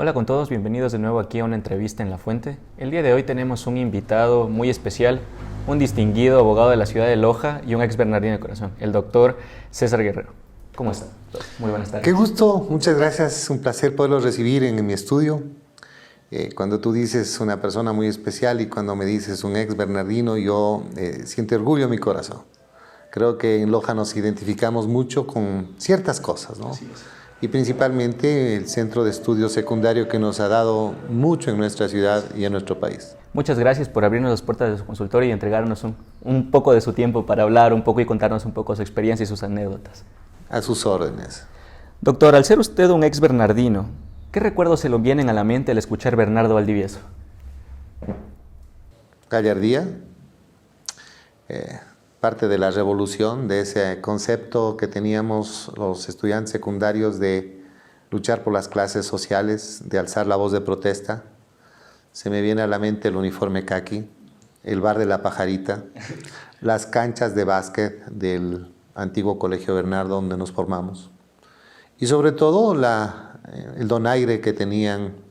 Hola con todos, bienvenidos de nuevo aquí a una entrevista en La Fuente. El día de hoy tenemos un invitado muy especial, un distinguido abogado de la ciudad de Loja y un ex bernardino de corazón, el doctor César Guerrero. ¿Cómo está? Muy buenas tardes. Qué gusto, muchas gracias, es un placer poderlo recibir en mi estudio. Cuando tú dices una persona muy especial y cuando me dices un ex bernardino, yo siento orgullo en mi corazón. Creo que en Loja nos identificamos mucho con ciertas cosas, ¿no? Así es. Y principalmente el centro de estudio secundario que nos ha dado mucho en nuestra ciudad y en nuestro país. Muchas gracias por abrirnos las puertas de su consultorio y entregarnos un poco de su tiempo para hablar un poco y contarnos un poco su experiencia y sus anécdotas. A sus órdenes. Doctor, al ser usted un ex bernardino, ¿qué recuerdos se le vienen a la mente al escuchar Bernardo Valdivieso? Gallardía, parte de la revolución, de ese concepto que teníamos los estudiantes secundarios de luchar por las clases sociales, de alzar la voz de protesta. Se me viene a la mente el uniforme caqui, el bar de la pajarita, las canchas de básquet del antiguo Colegio Bernardo donde nos formamos. Y sobre todo el donaire que tenían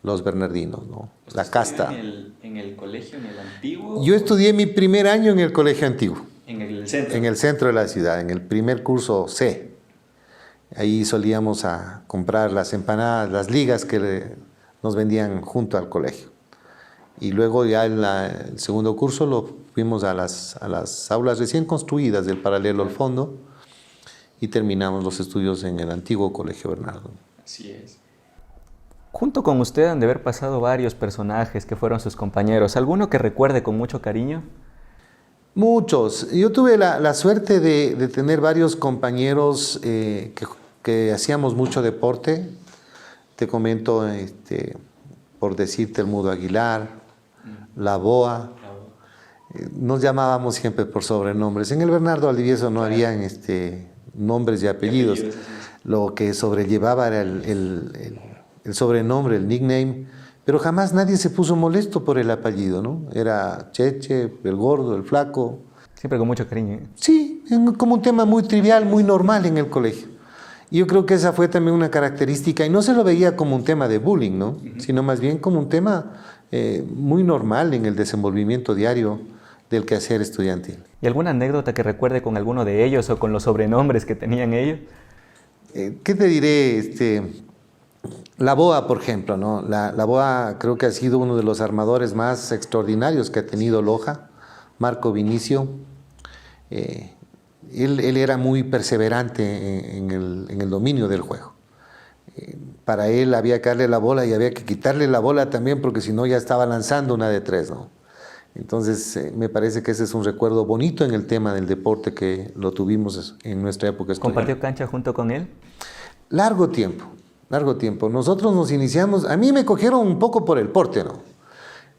los bernardinos, ¿no? La casta. ¿En el colegio, en el antiguo? Yo estudié mi primer año en el colegio antiguo. ¿En el centro? En el centro de la ciudad, en el primer curso C. Ahí solíamos a comprar las empanadas, las ligas que nos vendían junto al colegio. Y luego ya en el segundo curso lo fuimos a las aulas recién construidas del paralelo al fondo y terminamos los estudios en el antiguo Colegio Bernardo. Así es. Junto con usted han de haber pasado varios personajes que fueron sus compañeros. ¿Alguno que recuerde con mucho cariño? Muchos. Yo tuve la suerte de tener varios compañeros que hacíamos mucho deporte. Te comento, por decirte, el Mudo Aguilar, la Boa. Nos llamábamos siempre por sobrenombres. En el Bernardo Valdivieso no habían nombres y apellidos. Lo que sobrellevaba era el sobrenombre, el nickname, pero jamás nadie se puso molesto por el apellido, ¿no? Era Cheche, el gordo, el flaco. Siempre con mucho cariño. Sí, como un tema muy trivial, muy normal en el colegio. Y yo creo que esa fue también una característica, y no se lo veía como un tema de bullying, ¿no? Sino más bien como un tema muy normal en el desenvolvimiento diario del quehacer estudiantil. ¿Y alguna anécdota que recuerde con alguno de ellos o con los sobrenombres que tenían ellos? ¿Qué te diré? La Boa, por ejemplo, ¿no? La Boa creo que ha sido uno de los armadores más extraordinarios que ha tenido Loja, Marco Vinicio. Él era muy perseverante en el dominio del juego. Para él había que darle la bola y había que quitarle la bola también porque si no ya estaba lanzando una de tres, ¿no? Entonces me parece que ese es un recuerdo bonito en el tema del deporte que lo tuvimos en nuestra época estudiantil. ¿Compartió cancha junto con él? Largo tiempo. Nosotros nos iniciamos, a mí me cogieron un poco por el porte, ¿no?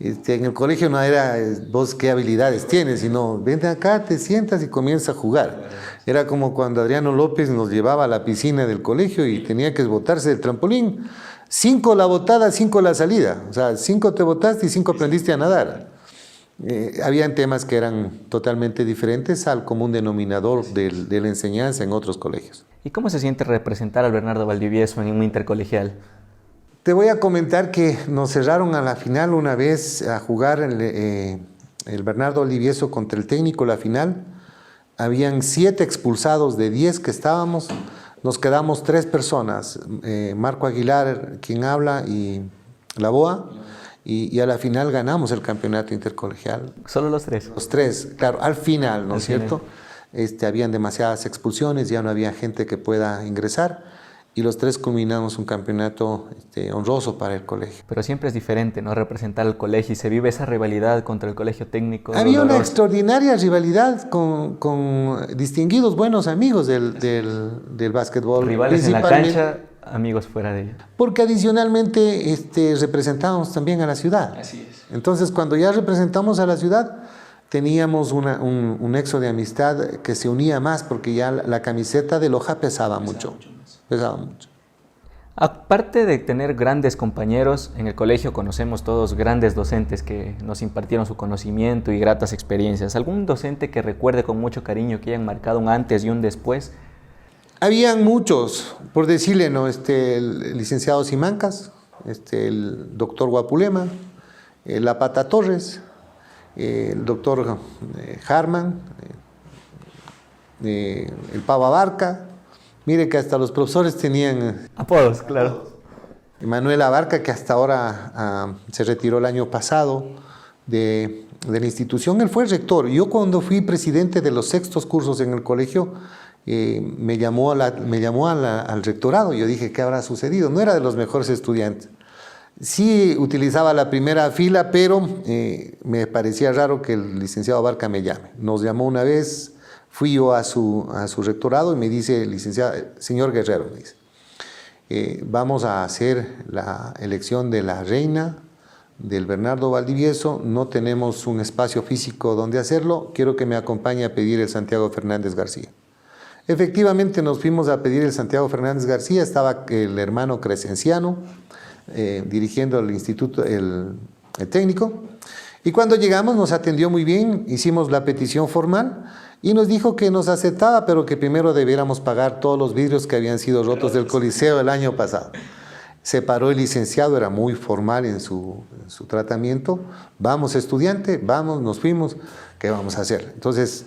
En el colegio no era vos qué habilidades tienes, sino vente acá, te sientas y comienza a jugar. Era como cuando Adriano López nos llevaba a la piscina del colegio y tenía que botarse del trampolín. 5 la botada, 5 la salida. O sea, 5 te botaste y 5 aprendiste a nadar. Habían temas que eran totalmente diferentes al común denominador de la enseñanza en otros colegios. ¿Y cómo se siente representar al Bernardo Valdivieso en un intercolegial? Te voy a comentar que nos cerraron a la final una vez a jugar el Bernardo Valdivieso contra el técnico la final. Habían 7 expulsados de 10 que estábamos. Nos quedamos 3 personas, Marco Aguilar, quien habla, y la Boa. Y a la final ganamos el campeonato intercolegial. ¿Solo los 3? Los 3, claro, al final, ¿no es cierto? Habían demasiadas expulsiones, ya no había gente que pueda ingresar. Y los 3 culminamos un campeonato honroso para el colegio. Pero siempre es diferente, ¿no? Representar al colegio y se vive esa rivalidad contra el colegio técnico. Había una extraordinaria rivalidad con distinguidos buenos amigos del básquetbol. Rivales en la cancha, amigos fuera de ella. Porque adicionalmente representábamos también a la ciudad. Así es. Entonces, cuando ya representamos a la ciudad, teníamos un nexo de amistad que se unía más porque ya la camiseta de Loja pesaba mucho. Pesaba mucho. Aparte de tener grandes compañeros, en el colegio conocemos todos grandes docentes que nos impartieron su conocimiento y gratas experiencias. ¿Algún docente que recuerde con mucho cariño que hayan marcado un antes y un después? Habían muchos, por decirle, ¿no? El licenciado Simancas, el doctor Guapulema, la Pata Torres, el doctor Harman, el Pava Barca. Mire que hasta los profesores tenían apodos, claro. Manuel Abarca, que hasta ahora se retiró el año pasado de la institución, él fue rector. Yo cuando fui presidente de los sextos cursos en el colegio, me llamó al rectorado. Yo dije, ¿qué habrá sucedido? No era de los mejores estudiantes. Sí utilizaba la primera fila, pero me parecía raro que el licenciado Abarca me llame. Nos llamó una vez, fui yo a su rectorado y me dice, licenciado, señor Guerrero, me dice, vamos a hacer la elección de la reina del Bernardo Valdivieso, no tenemos un espacio físico donde hacerlo, quiero que me acompañe a pedir el Santiago Fernández García. Efectivamente nos fuimos a pedir el Santiago Fernández García, estaba el hermano Crescenciano dirigiendo el instituto, el técnico, y cuando llegamos nos atendió muy bien, hicimos la petición formal y nos dijo que nos aceptaba, pero que primero debiéramos pagar todos los vidrios que habían sido rotos del Coliseo el año pasado. Se paró el licenciado, era muy formal en su tratamiento. Vamos, estudiante, vamos, nos fuimos, ¿qué vamos a hacer? Entonces,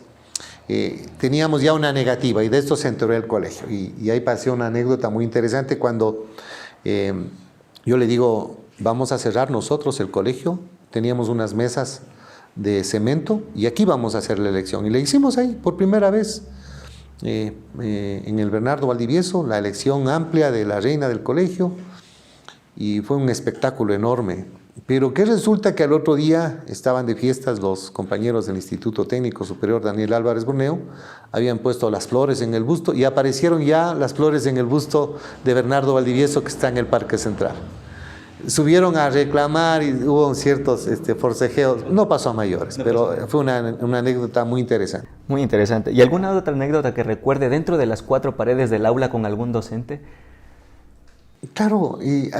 teníamos ya una negativa y de esto se enteró el colegio. Y ahí pasó una anécdota muy interesante cuando yo le digo, vamos a cerrar nosotros el colegio. Teníamos unas mesas de cemento y aquí vamos a hacer la elección. Y le hicimos ahí por primera vez en el Bernardo Valdivieso, la elección amplia de la reina del colegio, y fue un espectáculo enorme. Pero que resulta que al otro día estaban de fiestas los compañeros del Instituto Técnico Superior Daniel Álvarez Borneo, habían puesto las flores en el busto y aparecieron ya las flores en el busto de Bernardo Valdivieso que está en el Parque Central. Subieron a reclamar y hubo ciertos forcejeos, no pasó a mayores, pero fue una anécdota muy interesante. Muy interesante. ¿Y alguna otra anécdota que recuerde dentro de las cuatro paredes del aula con algún docente? Claro, y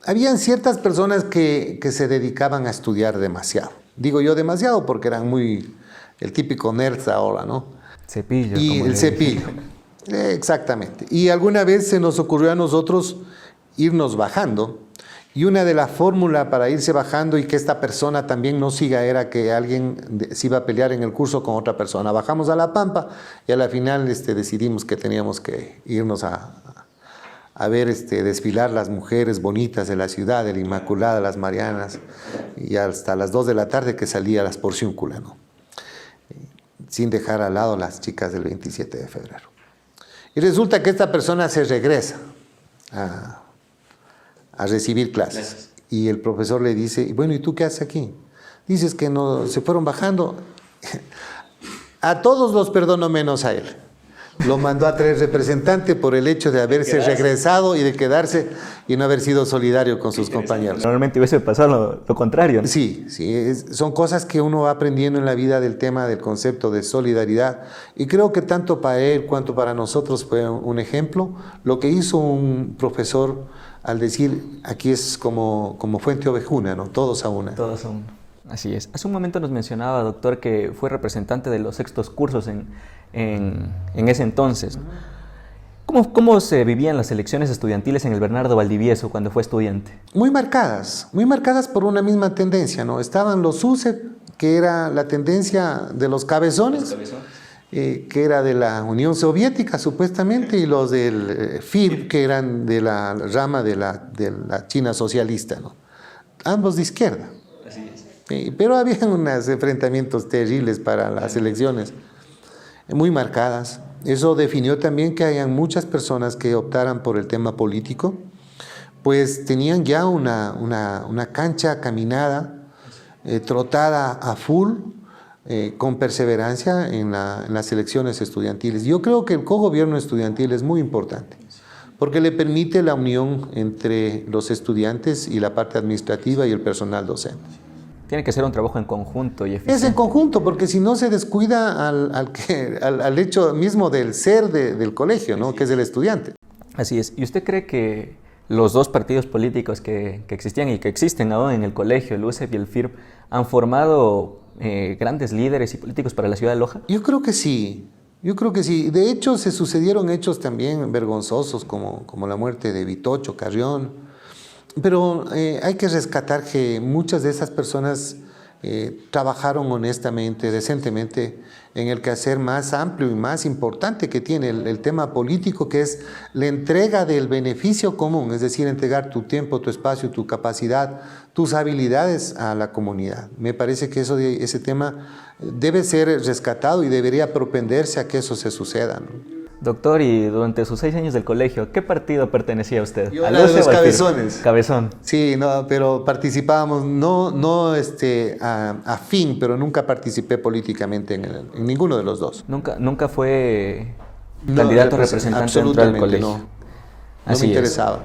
habían ciertas personas que se dedicaban a estudiar demasiado. Digo yo demasiado porque eran muy el típico nerds ahora, ¿no? Cepillo. Y el cepillo, exactamente. Y alguna vez se nos ocurrió a nosotros irnos bajando. Y una de las fórmulas para irse bajando y que esta persona también no siga era que alguien se iba a pelear en el curso con otra persona. Bajamos a La Pampa y a la final decidimos que teníamos que irnos a ver desfilar las mujeres bonitas de la ciudad, de la Inmaculada, las Marianas, y hasta las 2 de la tarde que salía las Porciúncula, ¿no? Sin dejar al lado las chicas del 27 de febrero. Y resulta que esta persona se regresa a recibir clases. Y el profesor le dice, bueno, ¿y tú qué haces aquí? Dices que no, se fueron bajando. A todos los perdono menos a él. Lo mandó a traer representante por el hecho de haberse regresado y de quedarse y no haber sido solidario con sus compañeros. Normalmente hubiese pasado lo contrario, ¿no? Sí, son cosas que uno va aprendiendo en la vida del tema del concepto de solidaridad. Y creo que tanto para él cuanto para nosotros fue un ejemplo. Lo que hizo un profesor al decir, aquí es como fuente ovejuna, ¿no? Todos a una. Todos a una. Así es. Hace un momento nos mencionaba, doctor, que fue representante de los sextos cursos en ese entonces. ¿Cómo se vivían las elecciones estudiantiles en el Bernardo Valdivieso cuando fue estudiante? Muy marcadas por una misma tendencia, ¿no? Estaban los UCEP, que era la tendencia de los cabezones, que era de la Unión Soviética supuestamente, y los del FIRB, que eran de la rama de la China socialista, ¿no? Ambos de izquierda. Así es. Pero había unos enfrentamientos terribles para las elecciones, muy marcadas. Eso definió también que hayan muchas personas que optaran por el tema político, pues tenían ya una cancha caminada, trotada a full, con perseverancia en las elecciones estudiantiles. Yo creo que el cogobierno estudiantil es muy importante, porque le permite la unión entre los estudiantes y la parte administrativa y el personal docente. Tiene que ser un trabajo en conjunto y eficiente. Es en conjunto, porque si no se descuida al hecho mismo del ser del colegio, ¿no? Que es el estudiante. Así es. ¿Y usted cree que los dos partidos políticos que existían y que existen ahora en el colegio, el UCEP y el FIRB, han formado grandes líderes y políticos para la ciudad de Loja? Yo creo que sí. De hecho, se sucedieron hechos también vergonzosos como la muerte de Vitocho Carrión, Pero hay que rescatar que muchas de esas personas trabajaron honestamente, decentemente, en el quehacer más amplio y más importante que tiene el tema político, que es la entrega del beneficio común, es decir, entregar tu tiempo, tu espacio, tu capacidad, tus habilidades a la comunidad. Me parece que ese tema debe ser rescatado y debería propenderse a que eso se suceda, ¿no? Doctor, y durante sus 6 años del colegio, ¿a qué partido pertenecía usted? Yo ¿Al era de UCE los o al FIR? cabezones. Cabezón. Sí, no, pero participábamos, no afín, pero nunca participé políticamente en ninguno de los dos. Nunca fue No, candidato a representante dentro del colegio. No Así me es. interesaba.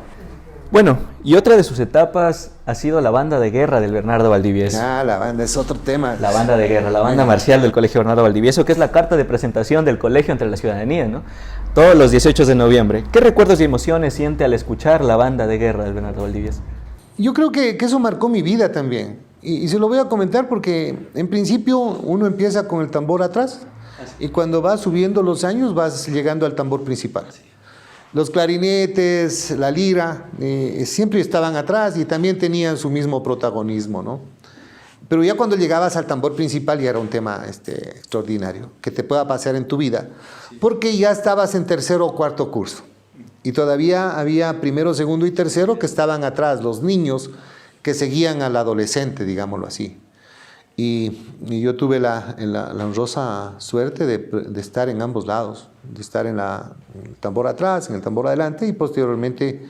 Bueno, y otra de sus etapas ha sido la banda de guerra del Bernardo Valdivieso. La banda es otro tema. La banda de guerra, la banda marcial del Colegio Bernardo Valdivieso, que es la carta de presentación del colegio entre la ciudadanía, ¿no? Todos los 18 de noviembre. ¿Qué recuerdos y emociones siente al escuchar la banda de guerra del Bernardo Valdivieso? Yo creo que eso marcó mi vida también. Y se lo voy a comentar porque en principio uno empieza con el tambor atrás y cuando vas subiendo los años vas llegando al tambor principal. Los clarinetes, la lira, siempre estaban atrás y también tenían su mismo protagonismo, ¿no? Pero ya cuando llegabas al tambor principal ya era un tema extraordinario que te pueda pasar en tu vida, porque ya estabas en tercero o cuarto curso y todavía había primero, segundo y tercero que estaban atrás, los niños que seguían al adolescente, digámoslo así. Y yo tuve la honrosa suerte de estar en ambos lados, de estar en el tambor atrás, en el tambor adelante y posteriormente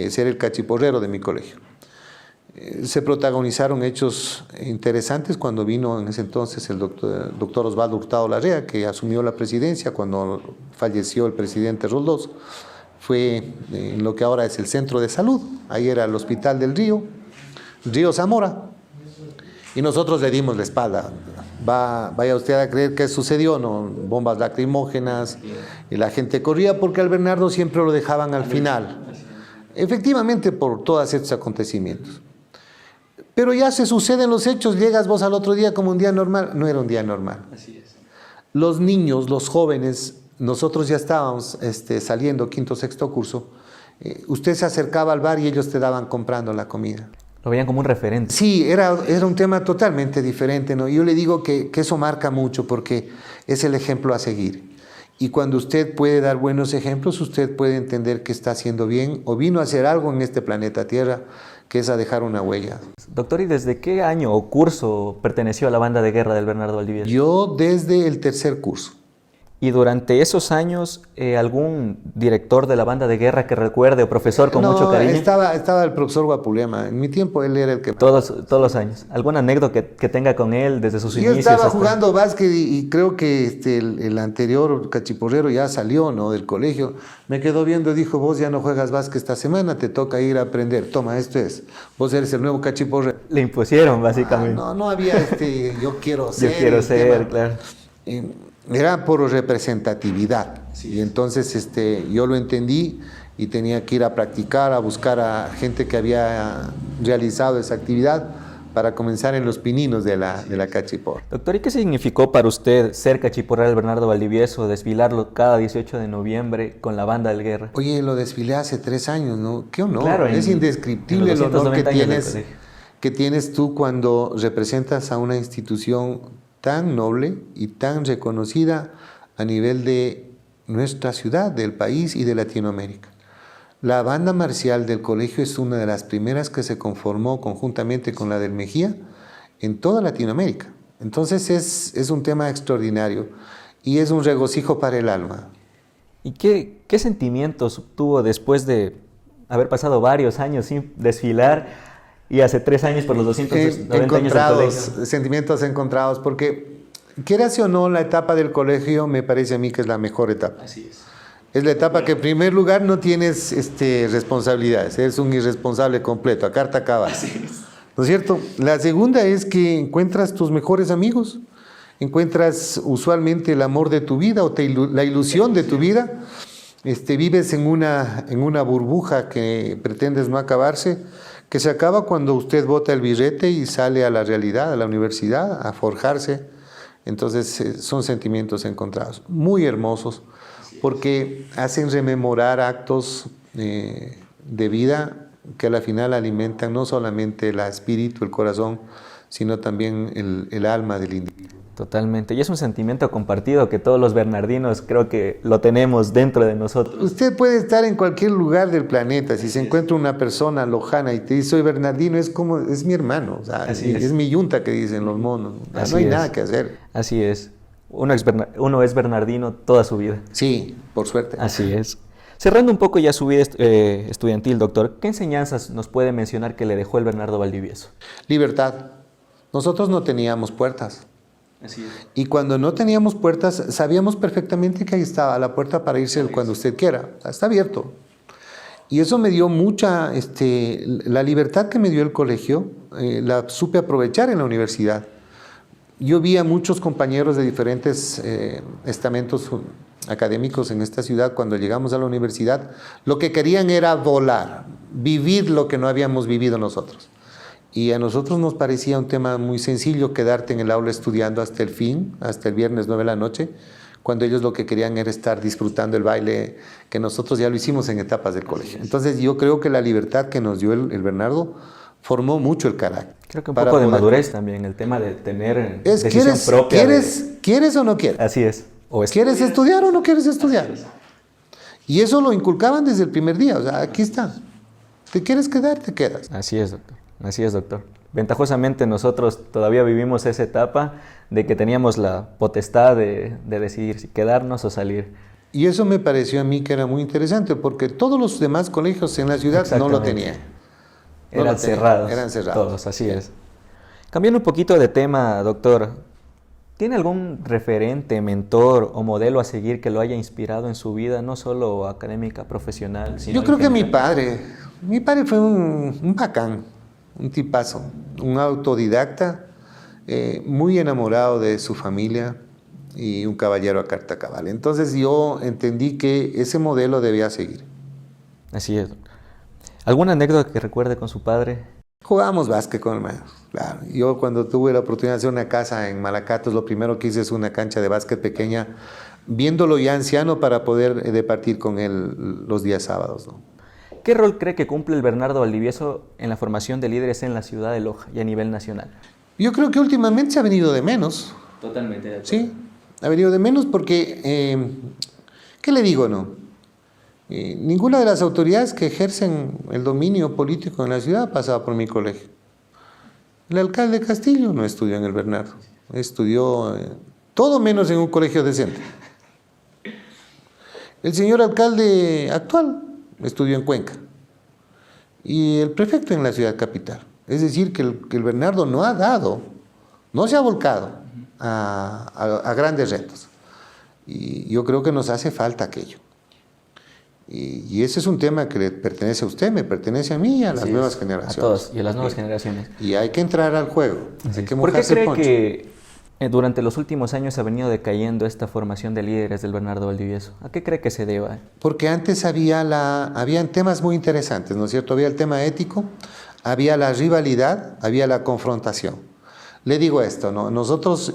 ser el cachiporrero de mi colegio. Se protagonizaron hechos interesantes cuando vino en ese entonces el doctor Osvaldo Hurtado Larrea, que asumió la presidencia cuando falleció el presidente Roldós. Fue en lo que ahora es el centro de salud, ahí era el hospital del Río Zamora. Y nosotros le dimos la espalda. Vaya usted a creer qué sucedió, ¿no? Bombas lacrimógenas, y la gente corría porque al Bernardo siempre lo dejaban al final. Efectivamente, por todos estos acontecimientos. Pero ya se suceden los hechos, llegas vos al otro día como un día normal. No era un día normal. Así es. Los niños, los jóvenes, nosotros ya estábamos saliendo, quinto, sexto curso. Usted se acercaba al bar y ellos te daban comprando la comida. Lo veían como un referente. Sí, era un tema totalmente diferente, ¿no? Yo le digo que eso marca mucho porque es el ejemplo a seguir. Y cuando usted puede dar buenos ejemplos, usted puede entender que está haciendo bien o vino a hacer algo en este planeta Tierra, que es a dejar una huella. Doctor, ¿y desde qué año o curso perteneció a la banda de guerra del Bernardo Valdivieso? Yo desde el tercer curso. ¿Y durante esos años algún director de la banda de guerra que recuerde o profesor con mucho cariño? Estaba el profesor Guapulema. En mi tiempo él era el que... Todos los años. ¿Alguna anécdota que tenga con él desde sus inicios? Yo estaba jugando básquet y creo que el anterior cachiporrero ya salió, ¿no?, del colegio. Me quedó viendo y dijo, vos ya no juegas básquet esta semana, te toca ir a aprender. Toma, esto es. Vos eres el nuevo cachiporrero. Le impusieron, básicamente. No había yo quiero ser. Yo quiero ser, claro. Era por representatividad. Y entonces yo lo entendí y tenía que ir a practicar, a buscar a gente que había realizado esa actividad para comenzar en los pininos de la cachipor. Doctor, ¿y qué significó para usted ser cachiporral del Bernardo Valdivieso, desfilarlo cada 18 de noviembre con la banda del guerra? Oye, lo desfilé hace 3 años, ¿no? ¿Qué honor? Claro, es indescriptible el honor que tienes tú cuando representas a una institución tan noble y tan reconocida a nivel de nuestra ciudad, del país y de Latinoamérica. La banda marcial del colegio es una de las primeras que se conformó conjuntamente con la del Mejía en toda Latinoamérica. Entonces es un tema extraordinario y es un regocijo para el alma. ¿Y qué sentimientos tuvo después de haber pasado varios años sin desfilar y hace 3 años por los 290 años del colegio? Sentimientos encontrados, porque quieras o no, la etapa del colegio me parece a mí que es la mejor etapa. Así es. Es la etapa que en primer lugar no tienes responsabilidades, eres un irresponsable completo, a carta cabal. Así es. ¿No es cierto? La segunda es que encuentras tus mejores amigos, encuentras usualmente el amor de tu vida o la ilusión de tu vida. Vives en una burbuja que pretendes no acabarse, que se acaba cuando usted bota el billete y sale a la realidad, a la universidad, a forjarse. Entonces son sentimientos encontrados, muy hermosos, porque hacen rememorar actos de vida que a la final alimentan no solamente el espíritu, el corazón, sino también el alma del individuo. Totalmente. Y es un sentimiento compartido que todos los bernardinos creo que lo tenemos dentro de nosotros. Usted puede estar en cualquier lugar del planeta. Si se encuentra una persona lojana y te dice soy bernardino, es mi hermano. O sea, es mi yunta que dicen los monos. No hay nada que hacer. Así es. Uno es bernardino toda su vida. Sí, por suerte. Así es. Cerrando un poco ya su vida estudiantil, doctor, ¿qué enseñanzas nos puede mencionar que le dejó el Bernardo Valdivieso? Libertad. Nosotros no teníamos puertas. Así es. Y cuando no teníamos puertas, sabíamos perfectamente que ahí estaba la puerta para irse cuando usted quiera. O sea, está abierto. Y eso me dio mucha, la libertad que me dio el colegio, la supe aprovechar en la universidad. Yo vi a muchos compañeros de diferentes estamentos académicos en esta ciudad cuando llegamos a la universidad, lo que querían era volar, vivir lo que no habíamos vivido nosotros. Y a nosotros nos parecía un tema muy sencillo quedarte en el aula estudiando hasta el fin, hasta el viernes 9 de la noche, cuando ellos lo que querían era estar disfrutando el baile, que nosotros ya lo hicimos en etapas del colegio. Entonces yo creo que la libertad que nos dio el Bernardo formó mucho el carácter. Creo que un poco de madurez también, el tema de tener decisión propia. ¿Quieres o no quieres? Así es. ¿Quieres estudiar o no quieres estudiar? Y eso lo inculcaban desde el primer día. O sea, aquí está. ¿Te quieres quedar? Te quedas. Así es, doctor. Así es, doctor. Ventajosamente nosotros todavía vivimos esa etapa de que teníamos la potestad de decidir si quedarnos o salir. Y eso me pareció a mí que era muy interesante porque todos los demás colegios en la ciudad no lo tenían. Eran cerrados. Eran cerrados. Todos, así es. Cambiando un poquito de tema, doctor, ¿tiene algún referente, mentor o modelo a seguir que lo haya inspirado en su vida, no solo académica, profesional, sino yo creo que mi padre fue un bacán, un tipazo, un autodidacta, muy enamorado de su familia y un caballero a carta cabal. Entonces yo entendí que ese modelo debía seguir. Así es. ¿Alguna anécdota que recuerde con su padre? Jugábamos básquet con hermanos, claro. Yo cuando tuve la oportunidad de hacer una casa en Malacatos, lo primero que hice es una cancha de básquet pequeña, viéndolo ya anciano para poder departir con él los días sábados, ¿no? ¿Qué rol cree que cumple el Bernardo Valdivieso en la formación de líderes en la ciudad de Loja y a nivel nacional? Yo creo que últimamente se ha venido de menos. Totalmente de acuerdo. Sí, ha venido de menos porque, ¿qué le digo, no? Ninguna de las autoridades que ejercen el dominio político en la ciudad ha pasado por mi colegio. El alcalde Castillo no estudió en el Bernardo, estudió todo menos en un colegio decente. El señor alcalde actual estudió en Cuenca y el prefecto en la ciudad capital. Es decir, que el Bernardo no se ha volcado a grandes retos. Y yo creo que nos hace falta aquello. Y ese es un tema que le pertenece a usted, me pertenece a mí y a las nuevas generaciones. A todos y a las nuevas generaciones. Y hay que entrar al juego, hay que ¿Por qué mojarse el cree poncho. que durante los últimos años ha venido decayendo esta formación de líderes del Bernardo Valdivieso? ¿A qué cree que se deba? Porque antes habían temas muy interesantes, ¿no es cierto? Había el tema ético, había la rivalidad, había la confrontación. Le digo esto, ¿no?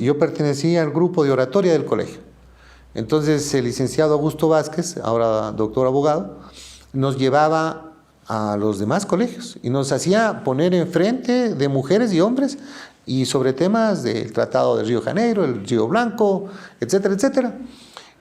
Yo pertenecía al grupo de oratoria del colegio. Entonces el licenciado Augusto Vázquez, ahora doctor abogado, nos llevaba a los demás colegios y nos hacía poner enfrente de mujeres y hombres y sobre temas del Tratado de Río Janeiro, el Río Blanco, etcétera, etcétera.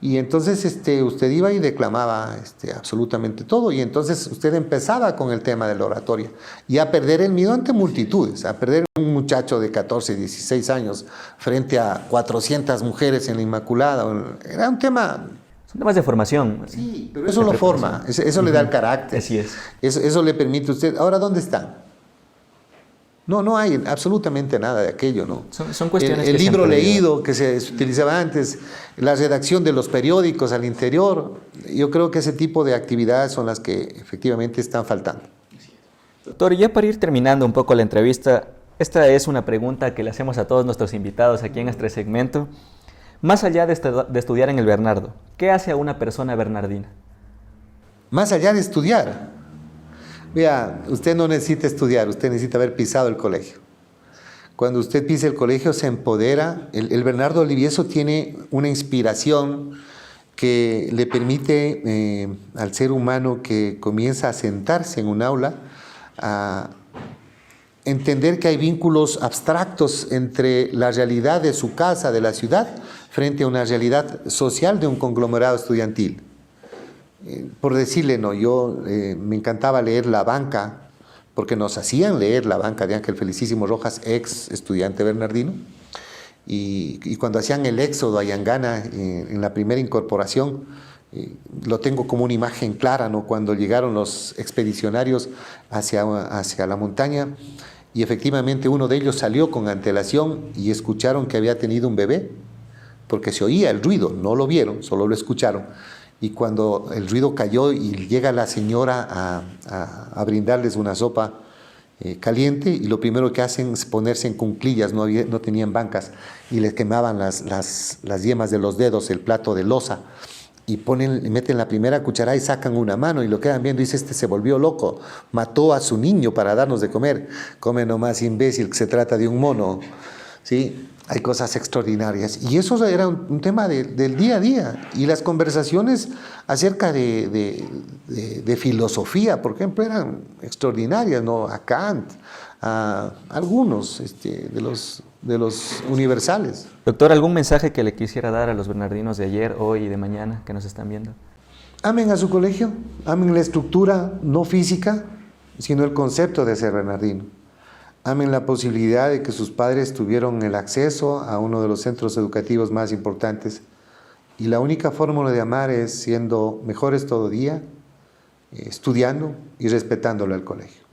Y entonces usted iba y declamaba absolutamente todo y entonces usted empezaba con el tema de la oratoria y a perder el miedo ante multitudes, a perder un muchacho de 14, 16 años frente a 400 mujeres en la Inmaculada. Era un tema... Son temas de formación. Sí, pero eso lo forma, eso le da el carácter. Así es. Eso le permite a usted... Ahora, ¿dónde están? No hay absolutamente nada de aquello, ¿no? Son cuestiones el que libro se han perdido. leído que se utilizaba antes, la redacción de los periódicos al interior, yo creo que ese tipo de actividades son las que efectivamente están faltando. Doctor, ya para ir terminando un poco la entrevista, esta es una pregunta que le hacemos a todos nuestros invitados aquí en este segmento. Más allá de estudiar en el Bernardo, ¿qué hace a una persona bernardina? Más allá de estudiar. Vea, usted no necesita estudiar, usted necesita haber pisado el colegio. Cuando usted pisa el colegio se empodera. El Bernardo Valdivieso tiene una inspiración que le permite al ser humano que comienza a sentarse en un aula a entender que hay vínculos abstractos entre la realidad de su casa, de la ciudad, frente a una realidad social de un conglomerado estudiantil. Por decirle, no, yo me encantaba leer La Banca, porque nos hacían leer La Banca de Ángel Felicísimo Rojas, ex estudiante bernardino, y cuando hacían el éxodo a Yangana en la primera incorporación, lo tengo como una imagen clara, ¿no? Cuando llegaron los expedicionarios hacia la montaña, y efectivamente uno de ellos salió con antelación y escucharon que había tenido un bebé, porque se oía el ruido, no lo vieron, solo lo escucharon. Y cuando el ruido cayó y llega la señora a brindarles una sopa caliente, y lo primero que hacen es ponerse en cunclillas, no tenían bancas, y les quemaban las yemas de los dedos, el plato de loza, y meten la primera cucharada y sacan una mano, y lo quedan viendo y dice, este se volvió loco, mató a su niño para darnos de comer. Come nomás, imbécil, que se trata de un mono. ¿Sí? Hay cosas extraordinarias. Y eso era un tema del día a día. Y las conversaciones acerca de filosofía, por ejemplo, eran extraordinarias, ¿no? A Kant, a algunos de los universales. Doctor, ¿algún mensaje que le quisiera dar a los bernardinos de ayer, hoy y de mañana que nos están viendo? Amen a su colegio, amen la estructura, no física, sino el concepto de ser bernardino. Amen la posibilidad de que sus padres tuvieron el acceso a uno de los centros educativos más importantes. Y la única fórmula de amar es siendo mejores todo día, estudiando y respetándolo al colegio.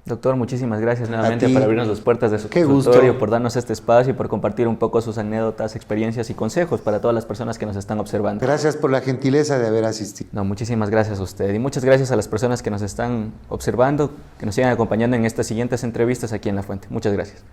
Doctor, muchísimas gracias nuevamente por abrirnos las puertas de su Qué consultorio, gusto. por darnos este espacio y por compartir un poco sus anécdotas, experiencias y consejos para todas las personas que nos están observando. Gracias por la gentileza de haber asistido. No, muchísimas gracias a usted y muchas gracias a las personas que nos están observando, que nos sigan acompañando en estas siguientes entrevistas aquí en La Fuente. Muchas gracias.